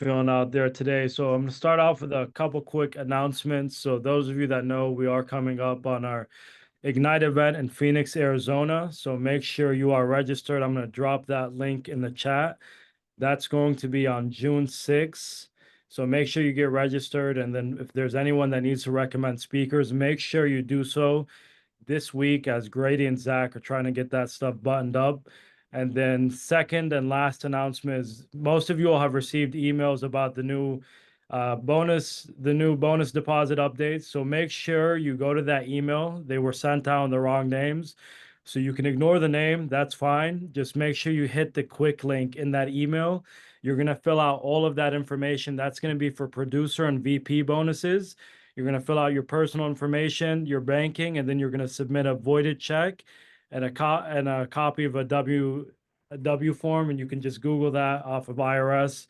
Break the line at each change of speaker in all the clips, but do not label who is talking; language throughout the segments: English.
feeling out there today. So I'm going to start off with a couple quick announcements. So those of you that know, we are coming up on our Ignite event in Phoenix, Arizona. So make sure you are registered. I'm going to drop that link in the chat. That's going to be on June 6th. So make sure you get registered. And then if there's anyone that needs to recommend speakers, make sure you do so this week as Grady and Zach are trying to get that stuff buttoned up. And then second and last announcement is most of you all have received emails about the new bonus deposit updates. So make sure you go to that email. They were sent out on the wrong names. So you can ignore the name, that's fine. Just make sure you hit the quick link in that email. You're going to fill out all of that information. That's going to be for producer and VP bonuses. You're going to fill out your personal information, your banking, and then you're going to submit a voided check and a copy of a W form, and you can just Google that off of IRS,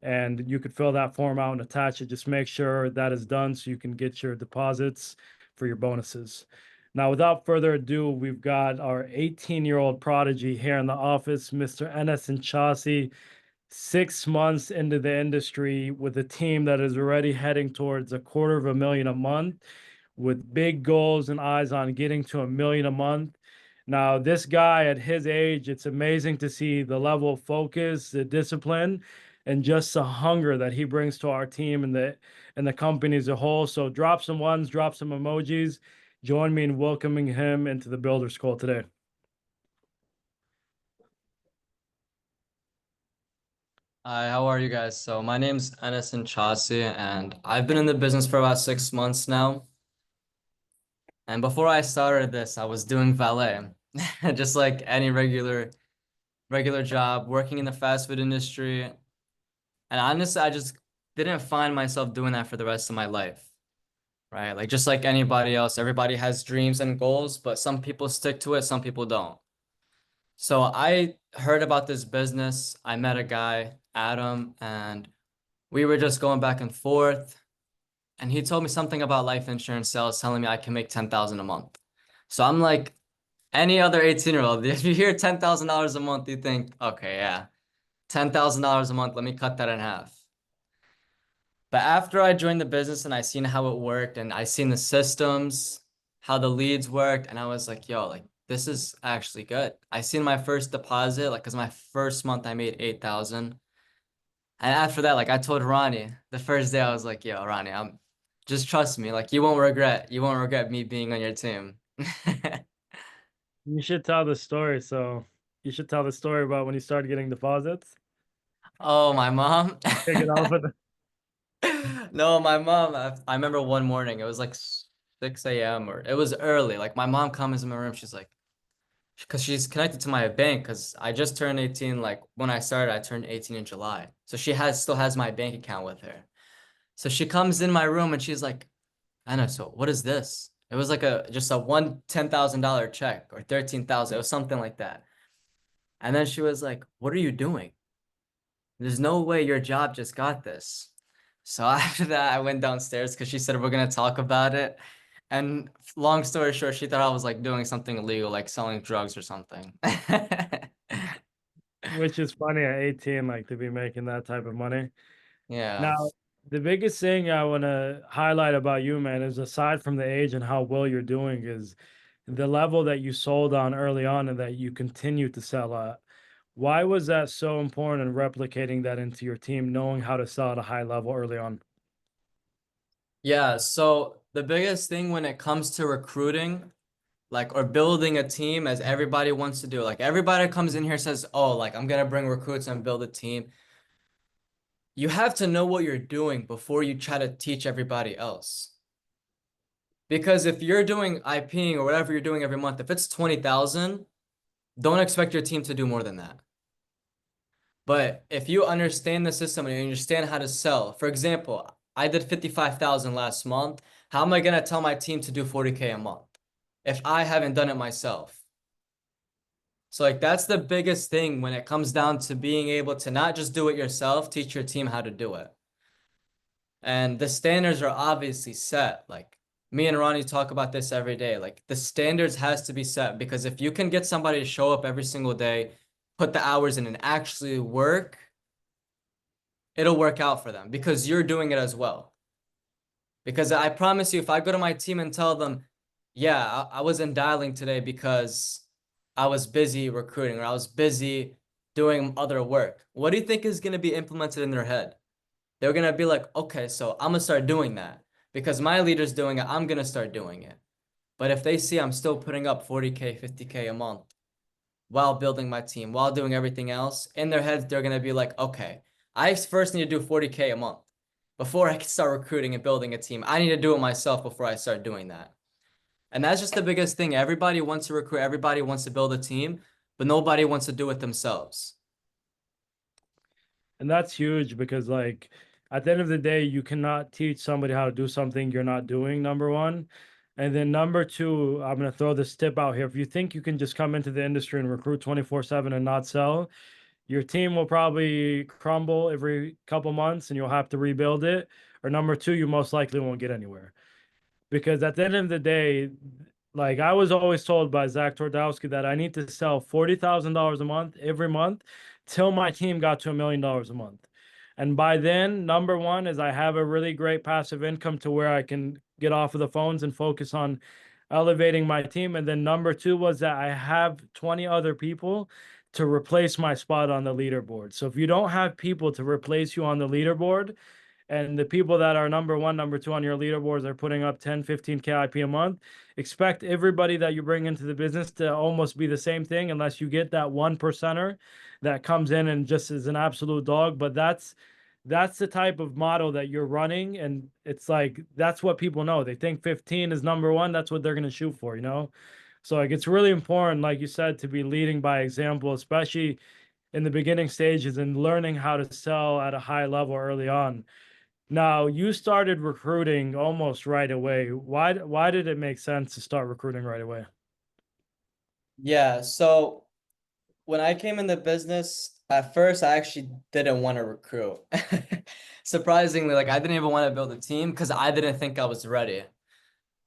and you could fill that form out and attach it. Just make sure that is done so you can get your deposits for your bonuses. Now, without further ado, we've got our 18-year-old prodigy here in the office, Mr. Inchasy, 6 months into the industry with a team that is already heading towards $250,000 a month with big goals and eyes on getting to $1 million a month. Now, this guy at his age, it's amazing to see the level of focus, the discipline, and just the hunger that he brings to our team and the company as a whole. So drop some ones, drop some emojis. Join me in welcoming him into the Builders Call today.
Hi, how are you guys? So my name's Inchasy, and I've been in the business for about 6 months now. And before I started this, I was doing valet, just like any regular job, working in the fast food industry. And honestly, I just didn't find myself doing that for the rest of my life, right? Like just like anybody else, everybody has dreams and goals, but some people stick to it, some people don't. So I heard about this business. I met a guy, Adam, and we were just going back and forth. And he told me something about life insurance sales, telling me I can make 10,000 a month. So I'm like, any other 18-year-old, if you hear $10,000 a month, you think, okay, yeah, $10,000 a month, let me cut that in half. But after I joined the business and I seen how it worked and I seen the systems, how the leads worked, and I was like, yo, like this is actually good. I seen my first deposit, like, cause my first month I made 8,000. And after that, like I told Ronnie the first day, I was like, yo, Ronnie, just trust me. Like you won't regret me being on your team.
You should tell the story. So you should tell the story about when you started getting deposits.
Oh, my mom.
Take it off with
No, my mom, I remember one morning, it was like 6 a.m. or it was early. Like my mom comes in my room, she's like, because she's connected to my bank, because I just turned 18. Like when I started, I turned 18 in July. So she still has my bank account with her. So she comes in my room and she's like, Anna, so what is this? It was like just a $10,000 check or 13,000. It was something like that. And then she was like, what are you doing? There's no way your job just got this. So after that, I went downstairs because she said we're gonna talk about it. And long story short, she thought I was like doing something illegal, like selling drugs or something.
which is funny at 18, like to be making that type of money.
Yeah.
Now, the biggest thing I want to highlight about you, man, is aside from the age and how well you're doing, is the level that you sold on early on and that you continue to sell at. Why was that so important in replicating that into your team, knowing how to sell at a high level early on?
Yeah. So the biggest thing when it comes to recruiting, like, or building a team, as everybody wants to do, like everybody comes in here says, oh, like I'm gonna bring recruits and build a team. You have to know what you're doing before you try to teach everybody else. Because if you're doing IPing or whatever you're doing every month, if it's 20,000, don't expect your team to do more than that. But if you understand the system and you understand how to sell, for example, I did 55,000 last month. How am I gonna tell my team to do 40K a month if I haven't done it myself? So like that's the biggest thing when it comes down to being able to not just do it yourself, teach your team how to do it. And the standards are obviously set. Like me and Ronnie talk about this every day. Like the standards has to be set because if you can get somebody to show up every single day, put the hours in and actually work, it'll work out for them because you're doing it as well. Because I promise you, if I go to my team and tell them, yeah, I wasn't dialing today because I was busy recruiting or I was busy doing other work, what do you think is going to be implemented in their head? They're going to be like, okay, so I'm going to start doing that because my leader's doing it. I'm going to start doing it. But if they see I'm still putting up 40K, 50K a month while building my team, while doing everything else, in their heads, they're going to be like, okay, I first need to do 40K a month before I can start recruiting and building a team. I need to do it myself before I start doing that. And that's just the biggest thing. Everybody wants to recruit, everybody wants to build a team, but nobody wants to do it themselves.
And that's huge because, like, at the end of the day, you cannot teach somebody how to do something you're not doing, number one. And then number two, I'm going to throw this tip out here. If you think you can just come into the industry and recruit 24/7 and not sell, your team will probably crumble every couple months and you'll have to rebuild it. Or number two, you most likely won't get anywhere. Because at the end of the day, like I was always told by Zach Twardowski that I need to sell $40,000 a month every month till my team got to $1 million a month. And by then, number one is I have a really great passive income to where I can get off of the phones and focus on elevating my team. And then number two was that I have 20 other people to replace my spot on the leaderboard. So if you don't have people to replace you on the leaderboard, and the people that are number one, number two on your leaderboards are putting up 10, 15K IP a month, expect everybody that you bring into the business to almost be the same thing unless you get that 1%er that comes in and just is an absolute dog. But that's the type of model that you're running. And it's like, that's what people know. They think 15 is number one. That's what they're going to shoot for, you know? So like, it's really important, like you said, to be leading by example, especially in the beginning stages and learning how to sell at a high level early on. Now, you started recruiting almost right away. Why did it make sense to start recruiting right away?
Yeah, so when I came in the business, at first I actually didn't want to recruit. Surprisingly, like I didn't even want to build a team because I didn't think I was ready.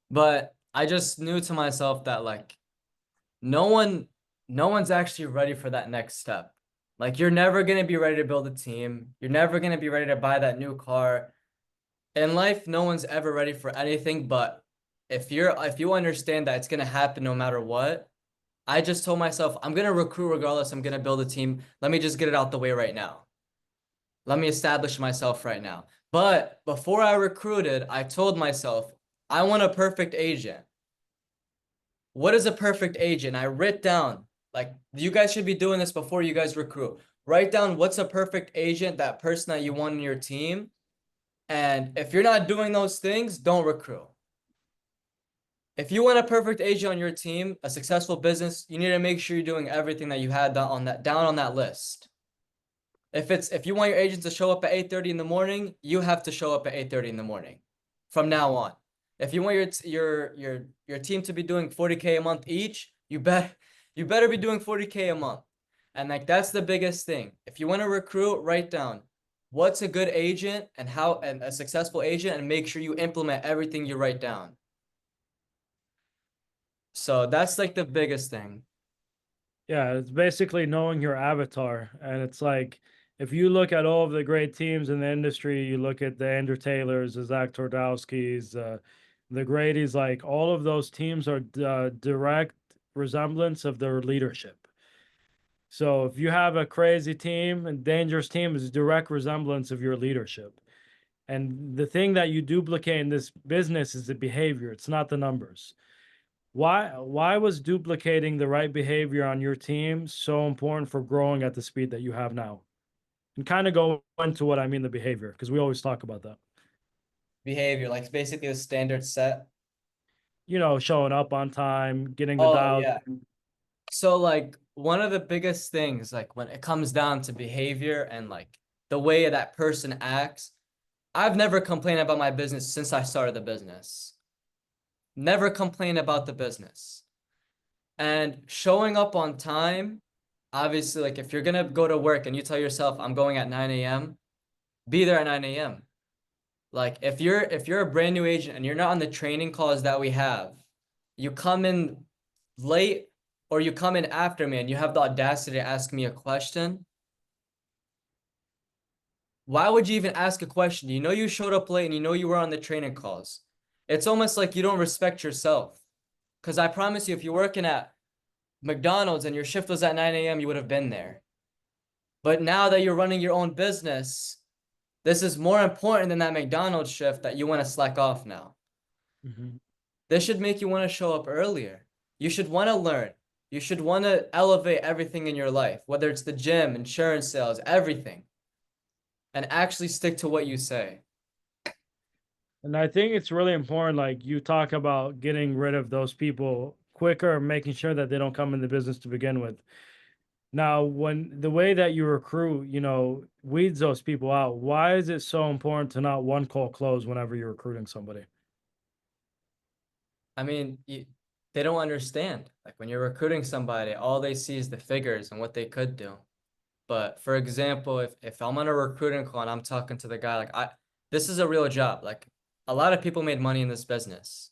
But I just knew to myself that like no one no one's actually ready for that next step. Like you're never gonna be ready to build a team. You're never gonna be ready to buy that new car. In life, no one's ever ready for anything, but if you understand that it's gonna happen no matter what, I just told myself I'm gonna recruit regardless. I'm gonna build a team. Let me just get it out the way right now. Let me establish myself right now. But before I recruited, I told myself I want a perfect agent. What is a perfect agent? I wrote down, like, you guys should be doing this before you guys recruit. Write down what's a perfect agent, that person that you want in your team. And if you're not doing those things, don't recruit. If you want a perfect agent on your team, a successful business, you need to make sure you're doing everything that you had down on that list. If you want your agent to show up at 8:30 in the morning, you have to show up at 8:30 in the morning from now on. If you want your team to be doing 40K a month each, you better be doing 40K a month. And like that's the biggest thing. If you want to recruit, write down what's a good agent and a successful agent and make sure you implement everything you write down. So that's like the biggest thing.
Yeah, it's basically knowing your avatar. And it's like, if you look at all of the great teams in the industry, you look at the Andrew Taylors, the Zach Twardowskis, the Grady's, like all of those teams are direct resemblance of their leadership. So if you have a crazy team and dangerous team is a direct resemblance of your leadership. And the thing that you duplicate in this business is the behavior. It's not the numbers. Why was duplicating the right behavior on your team so important for growing at the speed that you have now? And kind of go into what I mean the behavior, because we always talk about that.
Behavior, like basically the standard set.
You know, showing up on time, getting the
Oh
dials.
yeah. So like one of the biggest things, like when it comes down to behavior and like the way that person acts, I've never complained about my business since I started the business. Never complained about the business. And showing up on time, obviously, like if you're gonna go to work and you tell yourself I'm going at 9 a.m., be there at 9 a.m. Like if you're a brand new agent and you're not on the training calls that we have, you come in late or you come in after me and you have the audacity to ask me a question, Why would you even ask a question? You know you showed up late and you know you were on the training calls. It's almost like you don't respect yourself. Because I promise you, if you're working at McDonald's and your shift was at 9 a.m., you would have been there. But now that you're running your own business, this is more important than that McDonald's shift that you want to slack off now.
Mhm.
This should make you want to show up earlier. You should want to learn. You should want to elevate everything in your life, whether it's the gym, insurance sales, everything, and actually stick to what you say.
And I think it's really important, like you talk about getting rid of those people quicker, making sure that they don't come in the business to begin with. Now, when the way that you recruit, weeds those people out, why is it so important to not one call close whenever you're recruiting somebody?
I mean, they don't understand. Like when you're recruiting somebody, all they see is the figures and what they could do. But for example, if I'm on a recruiting call and I'm talking to the guy, this is a real job. Like a lot of people made money in this business,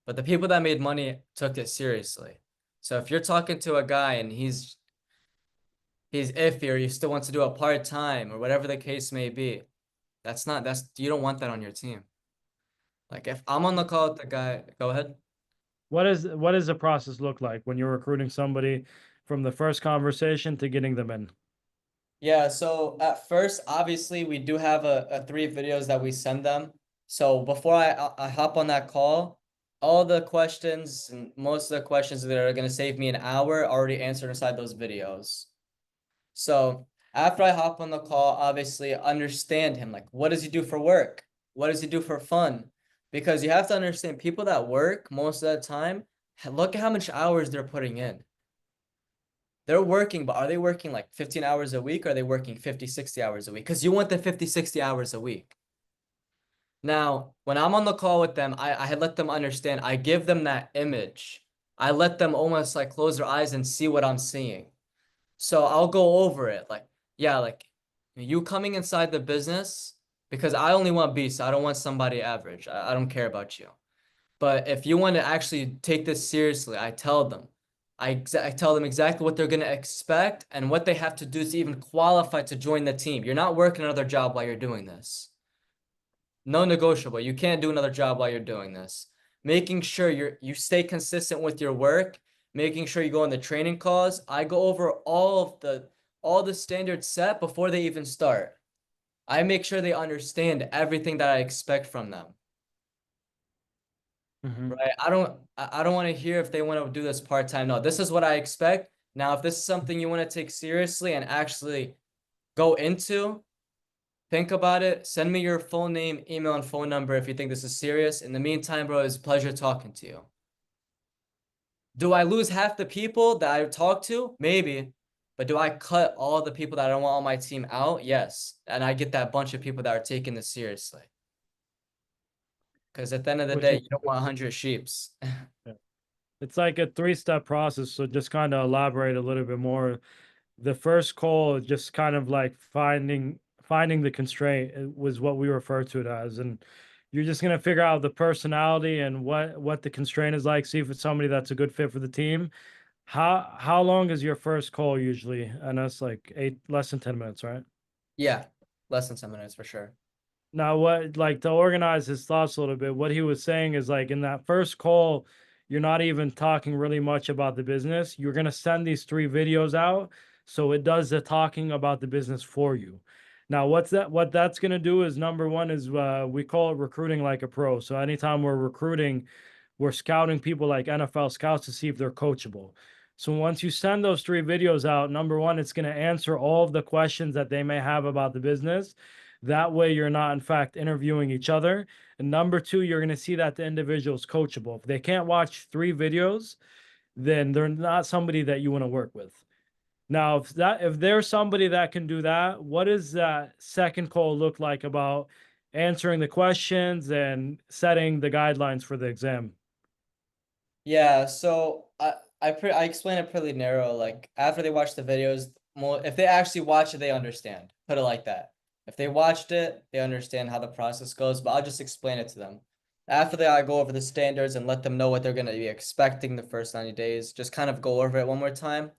but the people that made money took it seriously. So if you're talking to a guy and he's iffy or you still want to do a part-time or whatever the case may be, that's you don't want that on your team. Like if I'm on the call with the guy, go ahead.
What does the process look like when you're recruiting somebody from the first conversation to getting them in?
Yeah, so at first, obviously, we do have a three videos that we send them. So before I hop on that call, all the questions and most of the questions that are gonna save me an hour are already answered inside those videos. So after I hop on the call, obviously understand him. Like, what does he do for work? What does he do for fun? Because you have to understand people that work most of the time, look at how much hours they're putting in. They're working, but are they working like 15 hours a week or are they working 50, 60 hours a week? Because you want the 50, 60 hours a week. Now, when I'm on the call with them, I had let them understand, I give them that image. I let them almost like close their eyes and see what I'm seeing. So I'll go over it. Like, yeah, like you coming inside the business, because I only want beasts. I don't want somebody average. I don't care about you. But if you want to actually take this seriously, I tell them. I tell them exactly what they're going to expect and what they have to do to even qualify to join the team. You're not working another job while you're doing this. No negotiable. You can't do another job while you're doing this. Making sure you stay consistent with your work, making sure you go on the training calls. I go over all the standards set before they even start. I make sure they understand everything that I expect from them.
Mhm.
Right. I don't want to hear if they want to do this part-time. No, this is what I expect. Now, if this is something you want to take seriously and actually go into, think about it. Send me your full name, email, and phone number if you think this is serious. In the meantime, bro, it's a pleasure talking to you. Do I lose half the people that I talk to? Maybe. But do I cut all the people that I don't want on my team out? Yes. And I get that bunch of people that are taking this seriously. Because at the end of the
Which
day,
is,
you don't want 100 sheeps.
yeah. It's like a three-step process. So just kind of elaborate a little bit more. The first call is just kind of like finding the constraint was what we refer to it as, and you're just gonna figure out the personality and what the constraint is like. See if it's somebody that's a good fit for the team. How long is your first call usually? And that's like less than 10 minutes, right?
Yeah. Less than 10 minutes for sure.
Now, what like to organize his thoughts a little bit, what he was saying is like in that first call, you're not even talking really much about the business. You're gonna send these three videos out, so it does the talking about the business for you. Now, what that's gonna do is number one is we call it recruiting like a pro. So anytime we're recruiting, we're scouting people like NFL scouts to see if they're coachable. So once you send those three videos out, number one, it's gonna answer all of the questions that they may have about the business. That way, you're not, in fact, interviewing each other. And number two, you're going to see that the individual is coachable. If they can't watch three videos, then they're not somebody that you want to work with. Now, if there's somebody that can do that, what does that second call look like about answering the questions and setting the guidelines for the exam?
Yeah, so I explain it pretty narrow. Like after they watch the videos, more if they actually watch it, they understand. Put it like that. If they watched it, they understand how the process goes, but I'll just explain it to them. After that, I go over the standards and let them know what they're gonna be expecting the first 90 days. Just kind of go over it one more time.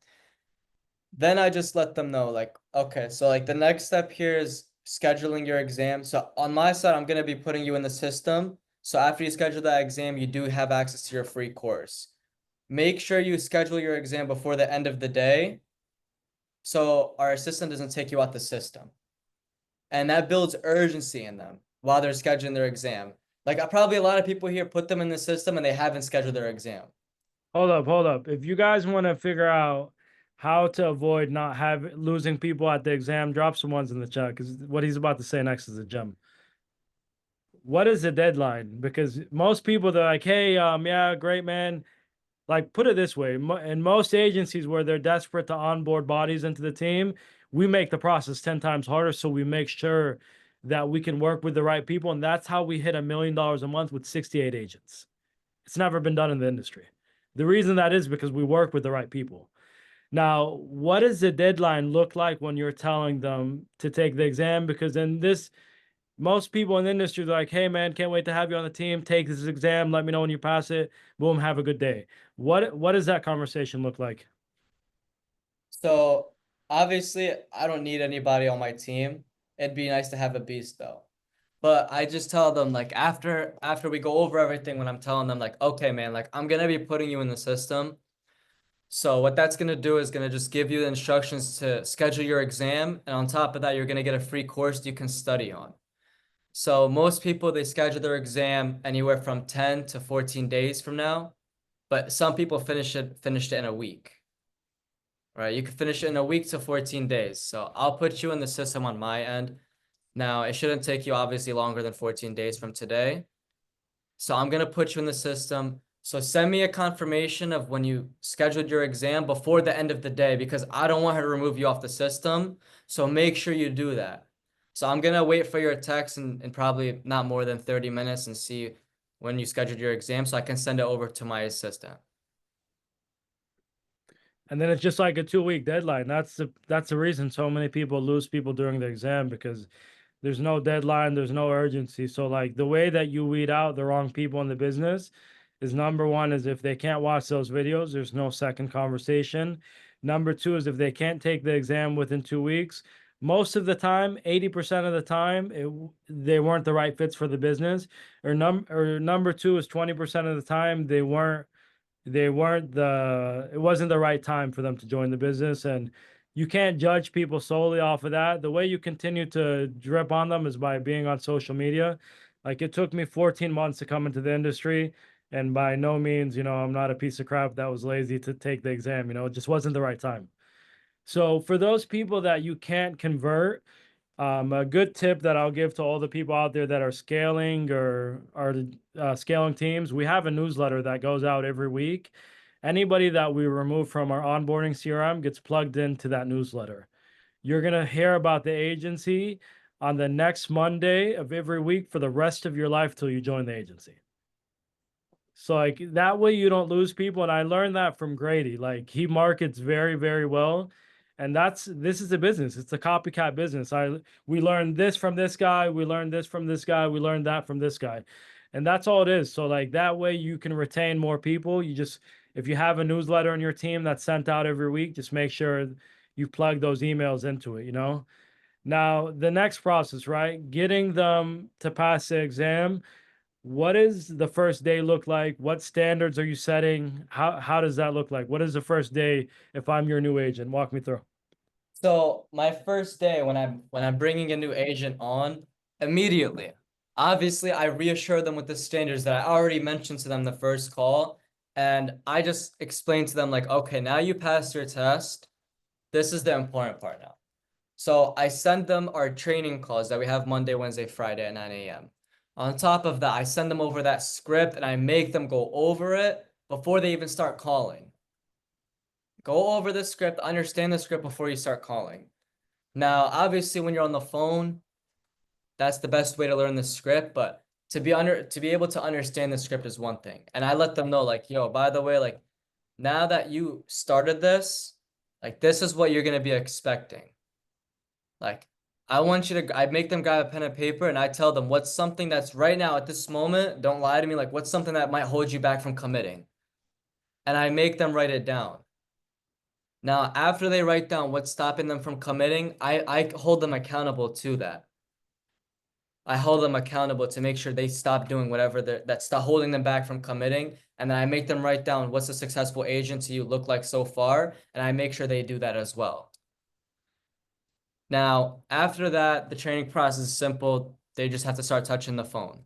Then I just let them know, like, okay, so like the next step here is scheduling your exam. So on my side, I'm gonna be putting you in the system. So after you schedule that exam, you do have access to your free course. Make sure you schedule your exam before the end of the day so our assistant doesn't take you out the system. And that builds urgency in them while they're scheduling their exam. Like probably a lot of people here put them in the system and they haven't scheduled their exam.
Hold up, hold up. If you guys want to figure out how to avoid not losing people at the exam, drop some ones in the chat because what he's about to say next is a gem. What is the deadline? Because most people they're like, hey, yeah, great man. Like, put it this way, in most agencies where they're desperate to onboard bodies into the team, we make the process 10 times harder. So we make sure that we can work with the right people. And that's how we hit $1 million a month with 68 agents. It's never been done in the industry. The reason that is because we work with the right people. Now, what does the deadline look like when you're telling them to take the exam? Because in this, most people in the industry are like, hey man, can't wait to have you on the team. Take this exam. Let me know when you pass it. Boom, have a good day. What does that conversation look like?
So obviously, I don't need anybody on my team. It'd be nice to have a beast though. But I just tell them like after we go over everything when I'm telling them like, okay, man, like I'm gonna be putting you in the system. So what that's gonna do is gonna just give you the instructions to schedule your exam, and on top of that, you're gonna get a free course you can study on. So most people they schedule their exam anywhere from 10 to 14 days from now, but some people finished it in a week. Right? You can finish it in a week to 14 days. So I'll put you in the system on my end. Now, it shouldn't take you obviously longer than 14 days from today. So I'm going to put you in the system. So send me a confirmation of when you scheduled your exam before the end of the day because I don't want her to remove you off the system. So make sure you do that. So I'm going to wait for your text in probably not more than 30 minutes and see when you scheduled your exam so I can send it over to my assistant.
And then it's just like a 2 week deadline. That's the reason so many people lose people during the exam because there's no deadline, there's no urgency. So like the way that you weed out the wrong people in the business is number one is if they can't watch those videos, there's no second conversation. Number two is if they can't take the exam within 2 weeks, most of the time, 80% of the time, they weren't the right fits for the business. Or number two is 20% of the time it wasn't the right time for them to join the business. And you can't judge people solely off of that. The way you continue to drip on them is by being on social media. Like it took me 14 months to come into the industry, and by no means, I'm not a piece of crap that was lazy to take the exam. It just wasn't the right time. So for those people that you can't convert, a good tip that I'll give to all the people out there that are scaling or are scaling teams, we have a newsletter that goes out every week. Anybody that we remove from our onboarding CRM gets plugged into that newsletter. You're going to hear about the agency on the next Monday of every week for the rest of your life till you join the agency. So like that way you don't lose people. And I learned that from Grady. Like he markets very, very well. And this is a business. It's a copycat business. We learned this from this guy, we learned this from this guy, we learned that from this guy. And that's all it is. So like that way you can retain more people. If you have a newsletter on your team that's sent out every week, just make sure you plug those emails into it. Now the next process, right? Getting them to pass the exam. What does the first day look like? What standards are you setting? How does that look like? What is the first day if I'm your new agent? Walk me through.
So my first day when I'm bringing a new agent on, immediately, obviously I reassure them with the standards that I already mentioned to them the first call, and I just explain to them like, okay, now you passed your test. This is the important part now. So I send them our training calls that we have Monday, Wednesday, Friday at 9 a.m. On top of that, I send them over that script and I make them go over it before they even start calling. Go over the script, understand the script before you start calling. Now, obviously, when you're on the phone, that's the best way to learn the script, but to be able to understand the script is one thing. And I let them know, like, yo, by the way, like, now that you started this, like, this is what you're gonna be expecting. Like, I make them grab a pen and paper and I tell them what's something that's right now at this moment, don't lie to me, like, what's something that might hold you back from committing? And I make them write it down. Now, after they write down what's stopping them from committing, I hold them accountable to that. I hold them accountable to make sure they stop doing whatever that's stop holding them back from committing. And then I make them write down what's a successful agent to you look like so far, and I make sure they do that as well. Now, after that, the training process is simple. They just have to start touching the phone.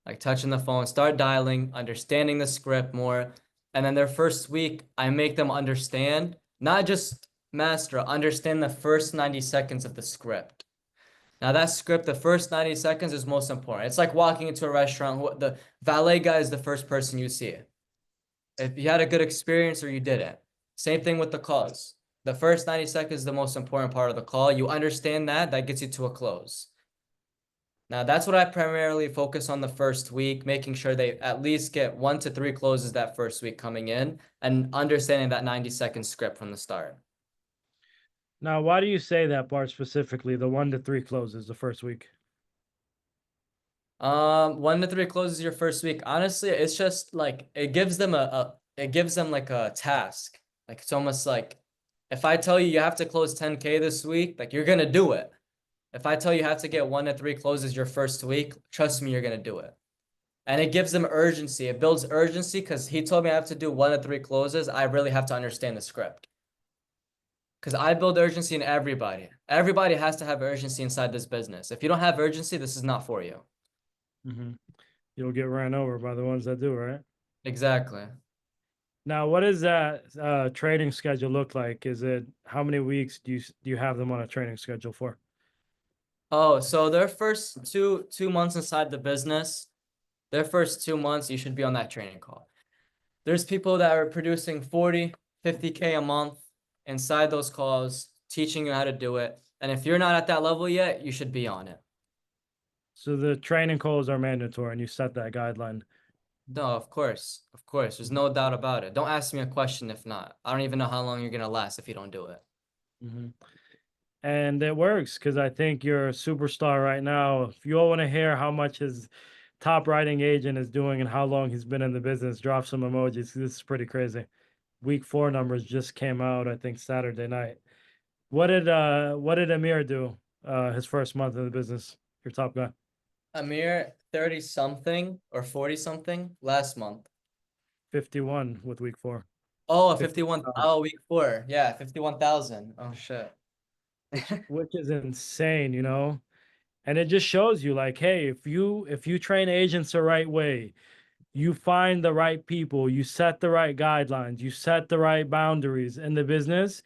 Like touching the phone, start dialing, understanding the script more. And then their first week, I make them understand, not just master, understand the first 90 seconds of the script. Now that script, the first 90 seconds is most important. It's like walking into a restaurant. The valet guy is the first person you see. If you had a good experience or you didn't. Same thing with the calls. The first 90 seconds is the most important part of the call. You understand that, that gets you to a close. Now that's what I primarily focus on the first week, making sure they at least get 1 to 3 closes that first week coming in and understanding that 90-second script from the start.
Now, why do you say that part specifically? The 1 to 3 closes the first week.
1 to 3 closes your first week. Honestly, it's just like it gives them it gives them like a task. Like it's almost like if I tell you you have to close 10K this week, like you're gonna do it. If I tell you have to get 1 to 3 closes your first week, trust me, you're gonna do it. And it gives them urgency. It builds urgency because he told me I have to do 1 to 3 closes. I really have to understand the script. Because I build urgency in everybody. Everybody has to have urgency inside this business. If you don't have urgency, this is not for you.
You'll get ran over by the ones that do, right?
Exactly.
Now, what does that training schedule look like? Is it how many weeks do you have them on a training schedule for?
Oh, so their first two months inside the business, their first 2 months, you should be on that training call. There's people that are producing 40, 50K a month inside those calls, teaching you how to do it. And if you're not at that level yet, you should be on it.
So the training calls are mandatory, and you set that guideline.
No, of course. Of course. There's no doubt about it. Don't ask me a question if not. I don't even know how long you're gonna last if you don't do it.
hmm And it works because I think you're a superstar right now. If you all want to hear how much his top writing agent is doing and how long he's been in the business, drop some emojis. This is pretty crazy. Week 4 numbers just came out, I think Saturday night. What did Amir do his first month in the business? Your top guy.
Amir, 30 something or 40 something last month.
51 with week 4.
Oh, 51.
51,000,
Oh, week 4. Yeah, 51,000. Oh shit.
which is insane, you know? And it just shows you like, hey, if you train agents the right way, you find the right people, you set the right guidelines, you set the right boundaries in the business,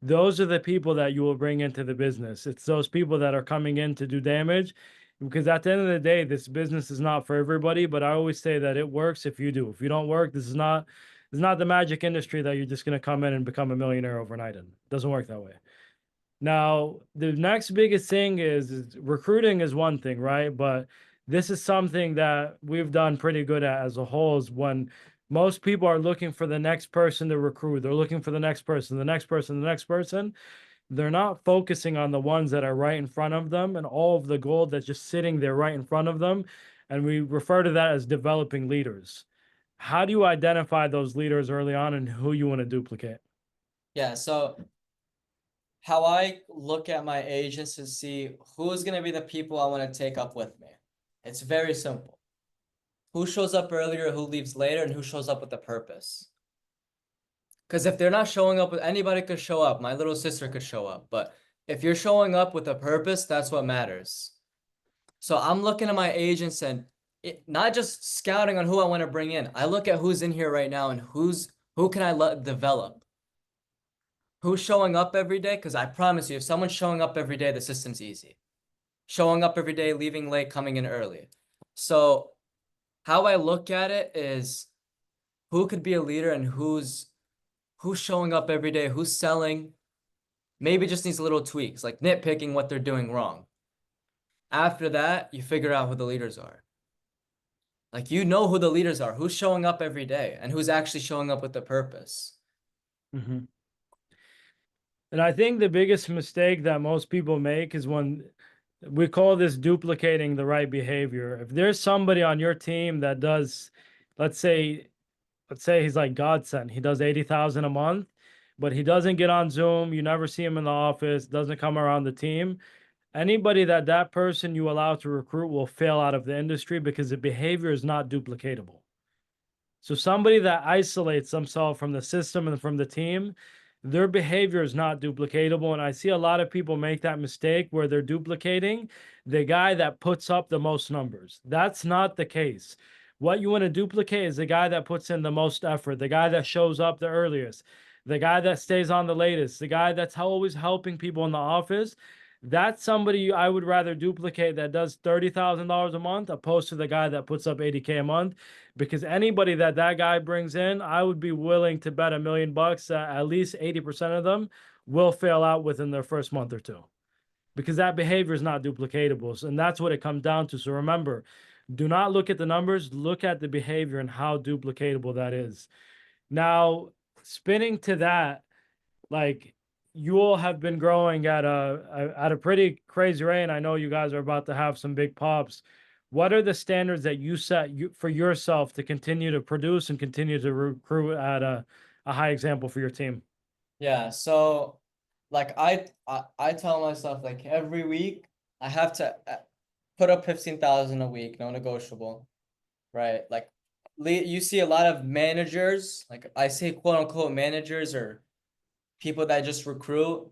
those are the people that you will bring into the business. It's those people that are coming in to do damage. Because at the end of the day, this business is not for everybody, but I always say that it works if you do. If you don't work, this is not the magic industry that you're just going to come in and become a millionaire overnight in. It doesn't work that way. Now, the next biggest thing is recruiting is one thing, right? But this is something that we've done pretty good at as a whole is when most people are looking for the next person to recruit. They're looking for the next person, the next person, the next person. They're not focusing on the ones that are right in front of them and all of the gold that's just sitting there right in front of them. And we refer to that as developing leaders. How do you identify those leaders early on and who you want to duplicate?
Yeah, so how I look at my agents to see who's gonna be the people I want to take up with me. It's very simple. Who shows up earlier, who leaves later, and who shows up with a purpose. Because if they're not showing up with anybody could show up. My little sister could show up. But if you're showing up with a purpose, that's what matters. So I'm looking at my agents and not just scouting on who I want to bring in. I look at who's in here right now and who can I let develop. Who's showing up every day? Because I promise you, if someone's showing up every day, the system's easy. Showing up every day, leaving late, coming in early. So how I look at it is who could be a leader and who's showing up every day, who's selling, maybe just needs little tweaks, like nitpicking what they're doing wrong. After that, you figure out who the leaders are. Like you know who the leaders are, who's showing up every day, and who's actually showing up with a purpose.
Mhm. And I think the biggest mistake that most people make is when we call this duplicating the right behavior. If there's somebody on your team that does, let's say, he's like godsend, he does 80,000 a month, but he doesn't get on Zoom, you never see him in the office, doesn't come around the team. Anybody that person you allow to recruit will fail out of the industry because the behavior is not duplicatable. So somebody that isolates themselves from the system and from the team, their behavior is not duplicatable. And I see a lot of people make that mistake where they're duplicating the guy that puts up the most numbers. That's not the case. What you want to duplicate is the guy that puts in the most effort, the guy that shows up the earliest, the guy that stays on the latest, the guy that's always helping people in the office. That's somebody I would rather duplicate that does $30,000 a month opposed to the guy that puts up 80K a month, because anybody that guy brings in, I would be willing to bet $1 million that at least 80% of them will fail out within their first month or two, because that behavior is not duplicatable. And that's what it comes down to. So remember, do not look at the numbers, look at the behavior and how duplicatable that is. Now, spinning to that, like, you all have been growing at a pretty crazy rate, and I know you guys are about to have some big pops. What are the standards that you set for yourself to continue to produce and continue to recruit at a high example for your team?
Yeah, so like I tell myself like every week I have to put up 15,000 a week, no negotiable, right? Like you see a lot of managers, like I say quote unquote managers or people that just recruit.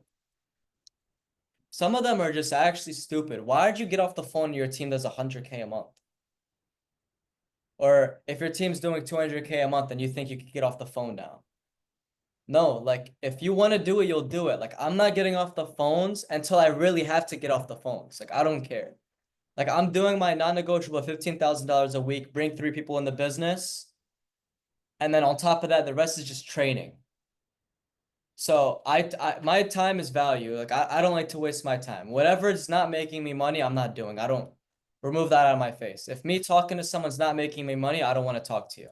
Some of them are just actually stupid. Why did you get off the phone to your team does 100K a month? Or if your team's doing 200K a month and you think you could get off the phone now. No, like if you want to do it, you'll do it. Like I'm not getting off the phones until I really have to get off the phones. Like I don't care. Like I'm doing my non-negotiable $15,000 a week, bring 3 people in the business, and then on top of that, the rest is just training. So my time is value. Like I don't like to waste my time. Whatever is not making me money, I'm not doing. I don't remove that out of my face. If me talking to someone's not making me money, I don't want to talk to you.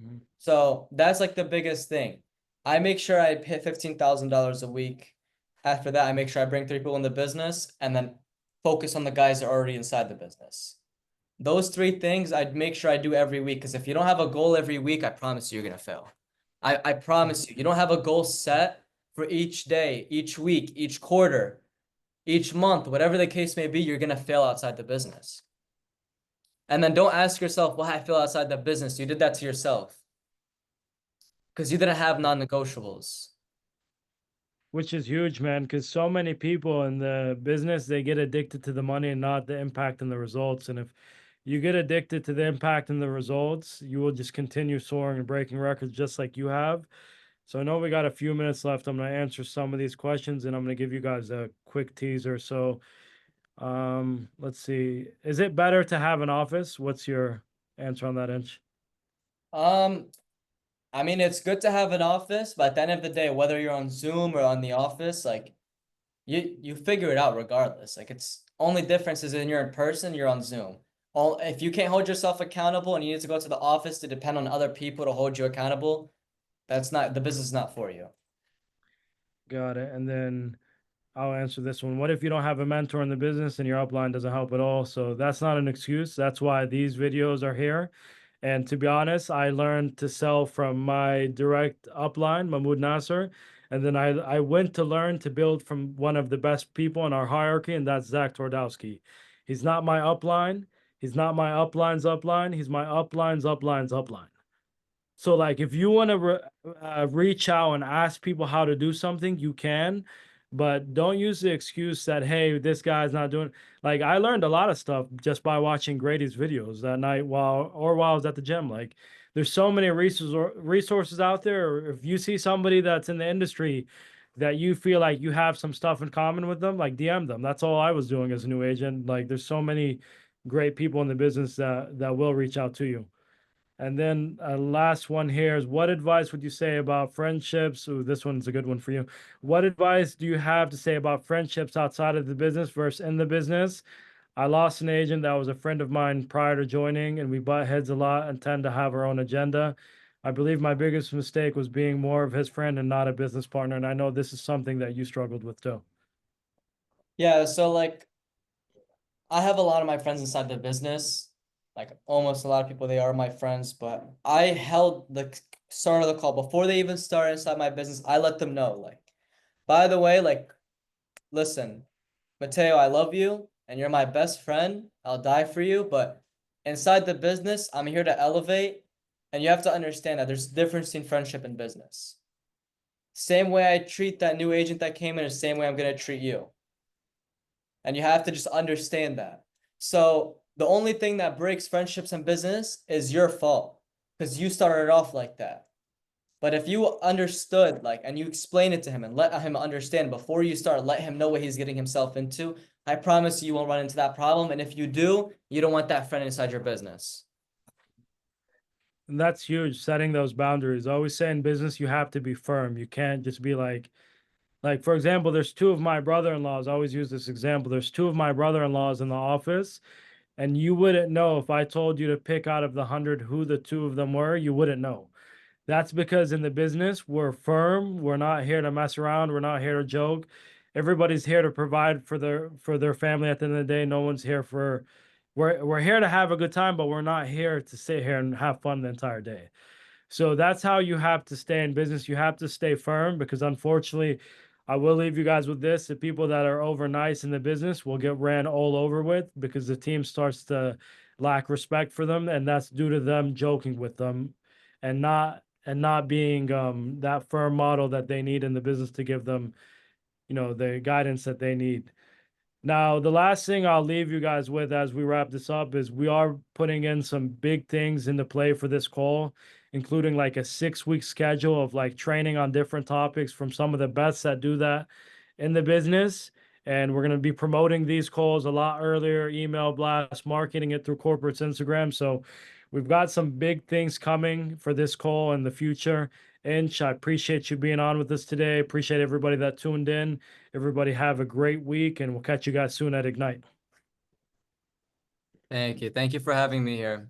Mhm.
So that's like the biggest thing. I make sure I hit $15,000 a week. After that, I make sure I bring 3 people in the business and then focus on the guys that are already inside the business. Those 3 things I'd make sure I do every week, because if you don't have a goal every week, I promise you're gonna fail. I promise you, you don't have a goal set for each day, each week, each quarter, each month, whatever the case may be, you're gonna fail outside the business. And then don't ask yourself why I fail outside the business. You did that to yourself because you didn't have non-negotiables.
Which is huge, man, because so many people in the business, they get addicted to the money and not the impact and the results. And if you get addicted to the impact and the results, you will just continue soaring and breaking records just like you have. So I know we got a few minutes left. I'm going to answer some of these questions and I'm going to give you guys a quick teaser. So let's see. Is it better to have an office? What's your answer on that, Inch?
Um, I mean, it's good to have an office, but at the end of the day, whether you're on Zoom or on the office, like you figure it out regardless. Like it's only difference is when you're in person, you're on Zoom. All if you can't hold yourself accountable and you need to go to the office to depend on other people to hold you accountable, that's not the business is not for you.
Got it. And then I'll answer this one. What if you don't have a mentor in the business and your upline doesn't help at all? So that's not an excuse. That's why these videos are here. And to be honest, I learned to sell from my direct upline, Mahmoud Nasser. And then I went to learn to build from one of the best people in our hierarchy, and that's Zach Twardowski. He's not my upline. He's not my upline's upline. He's my upline's upline's upline. So, like, if you want to reach out and ask people how to do something, you can, but don't use the excuse that, hey, this guy's not doing. Like, I learned a lot of stuff just by watching Grady's videos that night while I was at the gym. Like, there's so many resources out there. Or if you see somebody that's in the industry that you feel like you have some stuff in common with them, like DM them. That's all I was doing as a new agent. Like, there's so many great people in the business that will reach out to you. And then last one here is, what advice would you say about friendships? Ooh, this one's a good one for you. What advice do you have to say about friendships outside of the business versus in the business? I lost an agent that was a friend of mine prior to joining, and we butt heads a lot and tend to have our own agenda. I believe my biggest mistake was being more of his friend and not a business partner. And I know this is something that you struggled with too.
Yeah, so like I have a lot of my friends inside the business, like almost a lot of people, they are my friends, but I held the start of the call before they even start inside my business. I let them know, like, by the way, like, listen, Mateo, I love you and you're my best friend. I'll die for you, but inside the business, I'm here to elevate, and you have to understand that there's a difference between friendship and business. Same way I treat that new agent that came in, the same way I'm gonna treat you. And you have to just understand that. So the only thing that breaks friendships and business is your fault because you started off like that. But if you understood, like, and you explain it to him and let him understand before you start, let him know what he's getting himself into, I promise you won't run into that problem. And if you do, you don't want that friend inside your business.
And that's huge, setting those boundaries. I always say in business, you have to be firm. You can't just be like, for example, there's two of my brother-in-laws. I always use this example. There's two of my brother-in-laws in the office, and you wouldn't know if I told you to pick out of the 100 who the two of them were, you wouldn't know. That's because in the business, we're firm. We're not here to mess around. We're not here to joke. Everybody's here to provide for their family at the end of the day. No one's here for we're here to have a good time, but we're not here to sit here and have fun the entire day. So that's how you have to stay in business. You have to stay firm because unfortunately, I will leave you guys with this. The people that are over nice in the business will get ran all over with because the team starts to lack respect for them, and that's due to them joking with them and not being that firm model that they need in the business to give them, the guidance that they need. Now, the last thing I'll leave you guys with as we wrap this up is we are putting in some big things into play for this call, including like a 6 week schedule of like training on different topics from some of the best that do that in the business. And we're going to be promoting these calls a lot earlier, email blast, marketing it through corporate's Instagram. So we've got some big things coming for this call in the future. Inch, I appreciate you being on with us today. Appreciate everybody that tuned in. Everybody have a great week, and we'll catch you guys soon at Ignite.
Thank you. Thank you for having me here.